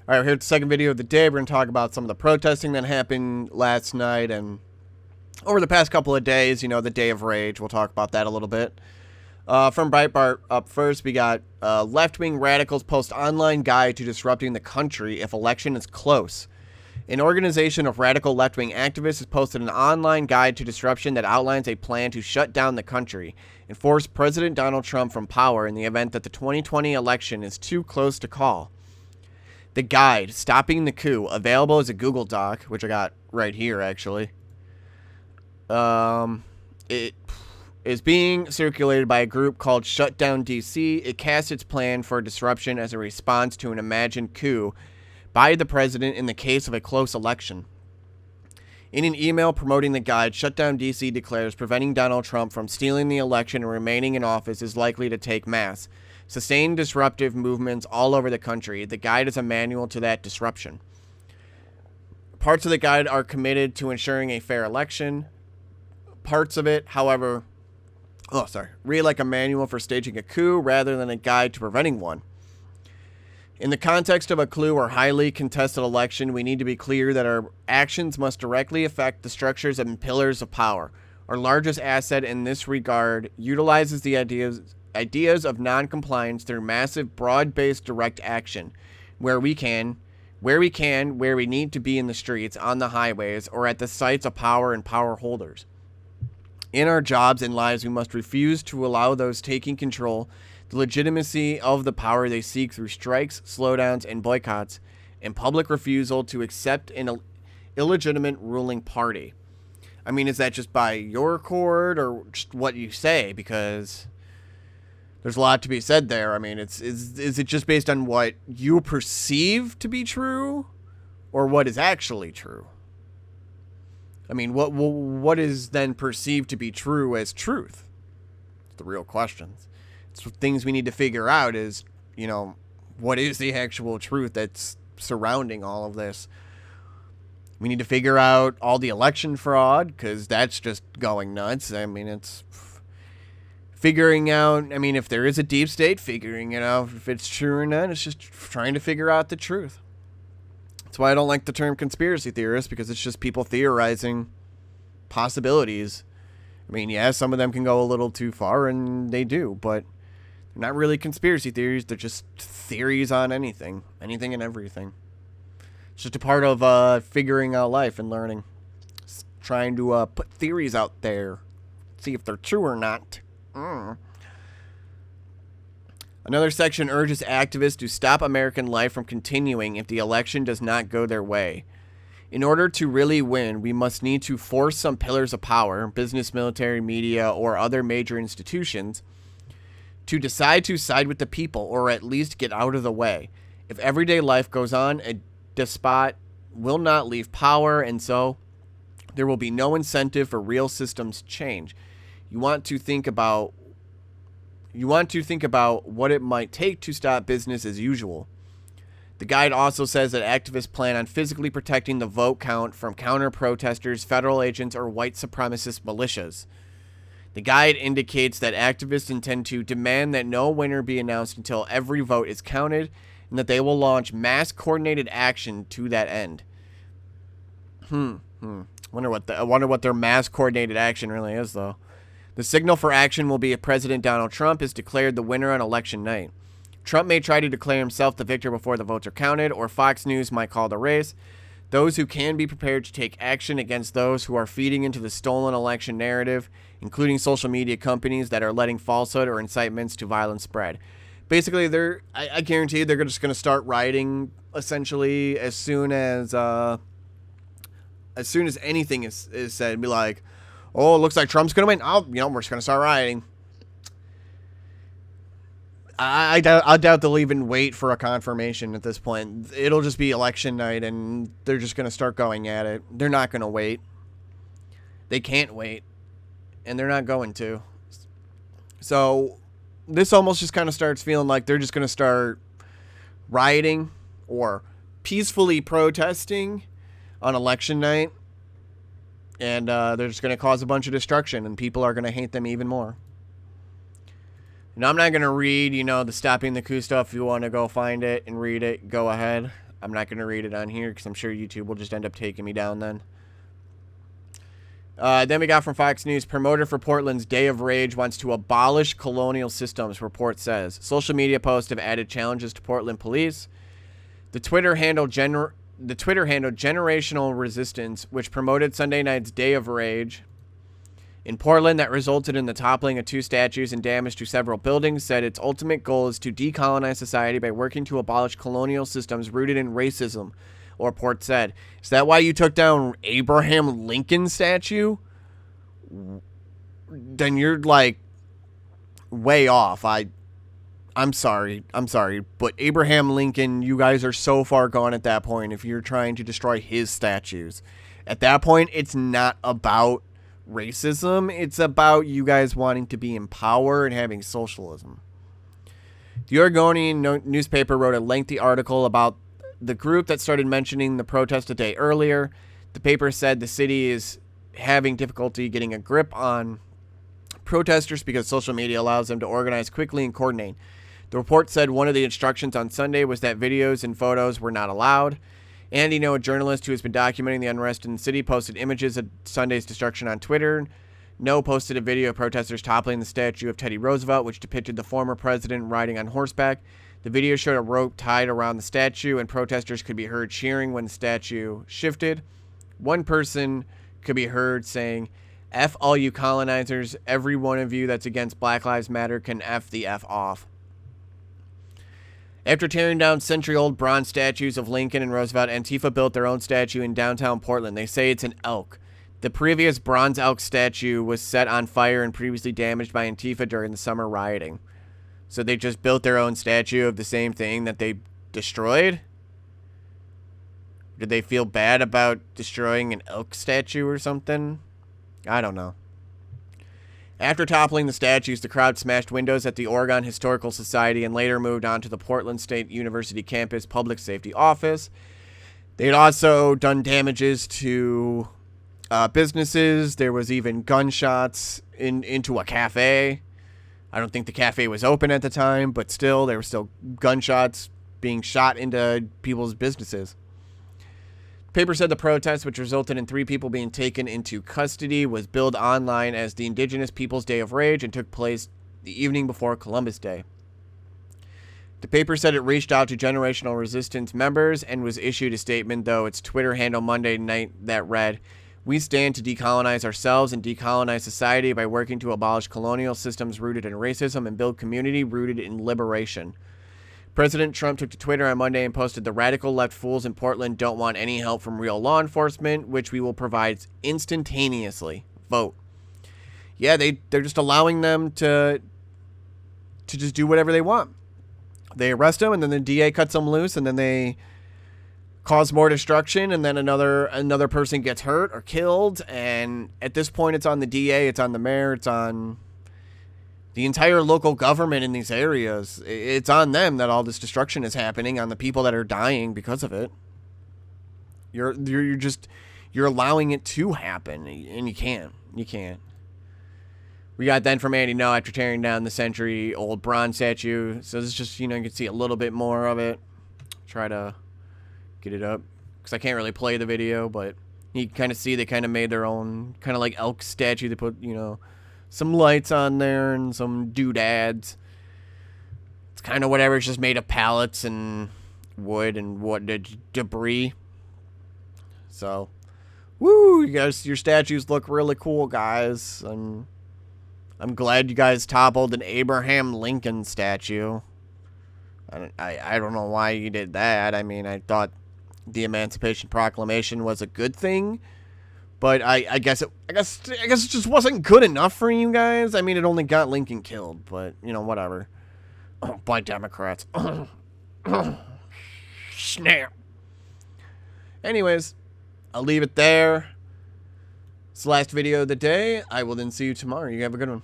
All right, here's the second video of the day. We're going to talk about some of the protesting that happened last night and over the past couple of days, the Day of Rage. We'll talk about that a little bit. From Breitbart, up first, we got left-wing radicals post online guide to disrupting the country if election is close. An organization of radical left-wing activists has posted an online guide to disruption that outlines a plan to shut down the country and force President Donald Trump from power in the event that the 2020 election is too close to call. The guide, Stopping the Coup, available as a Google Doc, which I got right here, actually. It is being circulated by a group called Shutdown DC. It casts its plan for disruption as a response to an imagined coup by the president in the case of a close election. In an email promoting the guide, Shutdown DC declares preventing Donald Trump from stealing the election and remaining in office is likely to take mass, sustained disruptive movements all over the country. The guide is a manual to that disruption. Parts of the guide are committed to ensuring a fair election. Parts of it, however, read like a manual for staging a coup rather than a guide to preventing one. In the context of a coup or highly contested election, we need to be clear that our actions must directly affect the structures and pillars of power. Our largest asset in this regard utilizes the ideas of non-compliance through massive, broad-based direct action, where we need to be in the streets, on the highways, or at the sites of power and power holders. In our jobs and lives, we must refuse to allow those taking control the legitimacy of the power they seek through strikes, slowdowns, and boycotts, and public refusal to accept an illegitimate ruling party. I mean, is that just by your accord or just what you say? Because there's a lot to be said there. I mean, is it just based on what you perceive to be true or what is actually true? I mean, what is then perceived to be true as truth? It's the real questions. It's things we need to figure out is, what is the actual truth that's surrounding all of this? We need to figure out all the election fraud because that's just going nuts. I mean, it's figuring out, if there is a deep state, figuring it out if it's true or not. It's just trying to figure out the truth. That's why I don't like the term conspiracy theorist, because it's just people theorizing possibilities. Some of them can go a little too far, and they do, but they're not really conspiracy theories. They're just theories on anything and everything. It's just a part of figuring out life and learning. Just trying to put theories out there, see if they're true or not. Another section urges activists to stop American life from continuing if the election does not go their way. In order to really win, we must need to force some pillars of power, business, military, media, or other major institutions, to decide to side with the people or at least get out of the way. If everyday life goes on, a despot will not leave power, and so there will be no incentive for real systems change. You want to think about what it might take to stop business as usual. The guide also says that activists plan on physically protecting the vote count from counter-protesters, federal agents, or white supremacist militias. The guide indicates that activists intend to demand that no winner be announced until every vote is counted, and that they will launch mass coordinated action to that end. Wonder what their mass coordinated action really is, though. The signal for action will be if President Donald Trump is declared the winner on election night. Trump may try to declare himself the victor before the votes are counted, or Fox News might call the race. Those who can be prepared to take action against those who are feeding into the stolen election narrative, including social media companies that are letting falsehood or incitements to violence spread. Basically, I guarantee they're just going to start rioting essentially as soon as anything is said. Be like, oh, it looks like Trump's going to win. Oh, we're just going to start rioting. I doubt they'll even wait for a confirmation at this point. It'll just be election night, and they're just going to start going at it. They're not going to wait. They can't wait, and they're not going to. So this almost just kind of starts feeling like they're just going to start rioting or peacefully protesting on election night, and they're just going to cause a bunch of destruction, and people are going to hate them even more. And I'm not going to read, the Stopping the Coup stuff. If you want to go find it and read it, go ahead. I'm not going to read it on here because I'm sure YouTube will just end up taking me down then. Then we got from Fox News, promoter for Portland's Day of Rage wants to abolish colonial systems, report says. Social media posts have added challenges to Portland police. The Twitter handle Generational Resistance, which promoted Sunday night's Day of Rage in Portland that resulted in the toppling of 2 statues and damage to several buildings, said its ultimate goal is to decolonize society by working to abolish colonial systems rooted in racism. Or Port said, is that why you took down Abraham Lincoln statue? Then you're like way off. I'm sorry, but Abraham Lincoln, you guys are so far gone at that point if you're trying to destroy his statues. At that point, it's not about racism. It's about you guys wanting to be in power and having socialism. The Oregonian newspaper wrote a lengthy article about the group that started mentioning the protest a day earlier. The paper said the city is having difficulty getting a grip on protesters because social media allows them to organize quickly and coordinate. The report said one of the instructions on Sunday was that videos and photos were not allowed. Andy No, a journalist who has been documenting the unrest in the city, posted images of Sunday's destruction on Twitter. No posted a video of protesters toppling the statue of Teddy Roosevelt, which depicted the former president riding on horseback. The video showed a rope tied around the statue, and protesters could be heard cheering when the statue shifted. One person could be heard saying, "F all you colonizers, every one of you that's against Black Lives Matter can F the F off." After tearing down century-old bronze statues of Lincoln and Roosevelt, Antifa built their own statue in downtown Portland. They say it's an elk. The previous bronze elk statue was set on fire and previously damaged by Antifa during the summer rioting. So they just built their own statue of the same thing that they destroyed? Did they feel bad about destroying an elk statue or something? I don't know. After toppling the statues, the crowd smashed windows at the Oregon Historical Society and later moved on to the Portland State University campus public safety office. They had also done damages to businesses. There was even gunshots into a cafe. I don't think the cafe was open at the time, but still, there were still gunshots being shot into people's businesses. The paper said the protest, which resulted in 3 people being taken into custody, was billed online as the Indigenous Peoples' Day of Rage and took place the evening before Columbus Day. The paper said it reached out to Generational Resistance members and was issued a statement, though its Twitter handle Monday night that read, "We stand to decolonize ourselves and decolonize society by working to abolish colonial systems rooted in racism and build community rooted in liberation." President Trump took to Twitter on Monday and posted, "The radical left fools in Portland don't want any help from real law enforcement, which we will provide instantaneously. Vote." Yeah, they're just allowing them to just do whatever they want. They arrest them, and then the DA cuts them loose, and then they cause more destruction, and then another person gets hurt or killed, and at this point it's on the DA, it's on the mayor, it's on the entire local government in these areas. It's on them that all this destruction is happening, on the people that are dying because of it. You're allowing it to happen, and you can't. We got then from Andy No after tearing down the century-old bronze statue. So this is just, you can see a little bit more of it. Try to get it up because I can't really play the video, but you kind of see they kind of made their own kind of like elk statue. They put, some lights on there and some doodads. It's kind of whatever. It's just made of pallets and wood and debris. So, woo! You guys, your statues look really cool, guys. I'm glad you guys toppled an Abraham Lincoln statue. I don't know why you did that. I mean, I thought the Emancipation Proclamation was a good thing, but I guess it just wasn't good enough for you guys. I mean, it only got Lincoln killed, but whatever. By Democrats. Snap. Anyways, I'll leave it there. It's the last video of the day. I will then see you tomorrow. You have a good one.